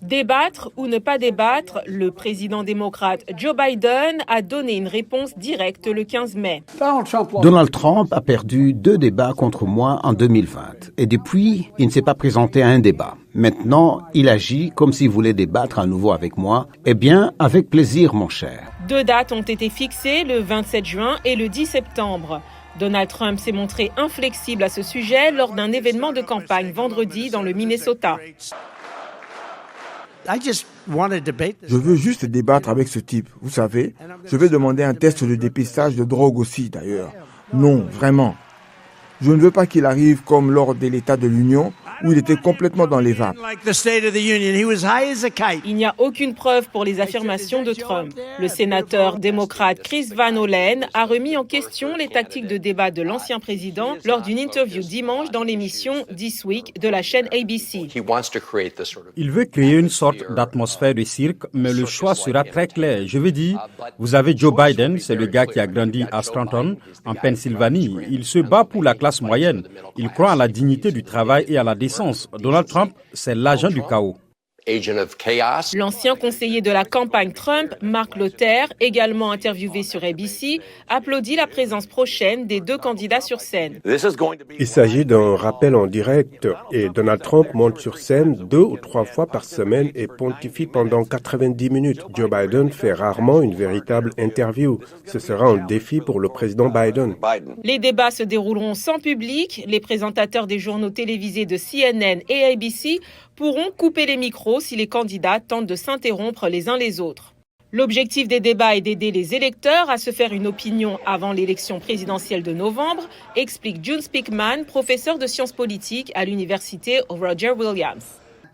Débattre ou ne pas débattre, le président démocrate Joe Biden a donné une réponse directe le 15 mai. Donald Trump a perdu 2 débats contre moi en 2020 et depuis, il ne s'est pas présenté à un débat. Maintenant, il agit comme s'il voulait débattre à nouveau avec moi. Eh bien, avec plaisir, mon cher. 2 dates ont été fixées, le 27 juin et le 10 septembre. Donald Trump s'est montré inflexible à ce sujet lors d'un événement de campagne vendredi dans le Minnesota. Je veux juste débattre avec ce type, vous savez. Je vais demander un test de dépistage de drogue aussi, d'ailleurs. Non, vraiment. Je ne veux pas qu'il arrive comme lors de l'État de l'Union, où il était complètement dans les vapes. Il n'y a aucune preuve pour les affirmations de Trump. Le sénateur démocrate Chris Van Hollen a remis en question les tactiques de débat de l'ancien président lors d'une interview dimanche dans l'émission This Week de la chaîne ABC. Il veut créer une sorte d'atmosphère de cirque, mais le choix sera très clair. Je veux dire, vous avez Joe Biden, c'est le gars qui a grandi à Scranton, en Pennsylvanie. Il se bat pour la classe moyenne. Il croit à la dignité du travail et à la décence. Donald Trump, c'est l'agent du chaos. L'ancien conseiller de la campagne Trump, Mark Luther, également interviewé sur ABC, applaudit la présence prochaine des 2 candidats sur scène. Il s'agit d'un rappel en direct et Donald Trump monte sur scène 2 ou 3 fois par semaine et pontifie pendant 90 minutes. Joe Biden fait rarement une véritable interview. Ce sera un défi pour le président Biden. Les débats se dérouleront sans public. Les présentateurs des journaux télévisés de CNN et ABC pourront couper les micros si les candidats tentent de s'interrompre les uns les autres. L'objectif des débats est d'aider les électeurs à se faire une opinion avant l'élection présidentielle de novembre, explique June Speakman, professeur de sciences politiques à l'université Roger Williams.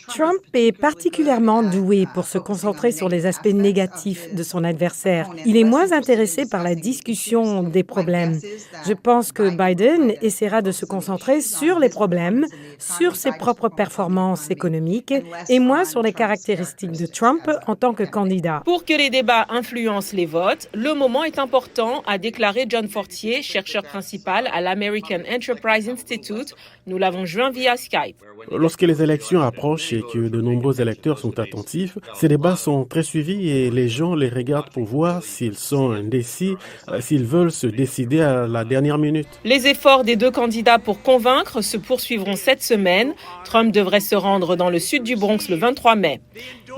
Trump est particulièrement doué pour se concentrer sur les aspects négatifs de son adversaire. Il est moins intéressé par la discussion des problèmes. Je pense que Biden essaiera de se concentrer sur les problèmes, sur ses propres performances économiques et moins sur les caractéristiques de Trump en tant que candidat. Pour que les débats influencent les votes, le moment est important, a déclaré John Fortier, chercheur principal à l'American Enterprise Institute. Nous l'avons joint via Skype. Lorsque les élections approchent et que de nombreux électeurs sont attentifs, ces débats sont très suivis et les gens les regardent pour voir s'ils sont indécis, s'ils veulent se décider à la dernière minute. Les efforts des 2 candidats pour convaincre se poursuivront cette semaine. Trump devrait se rendre dans le sud du Bronx le 23 mai.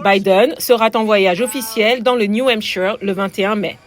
Biden sera en voyage officiel dans le New Hampshire le 21 mai.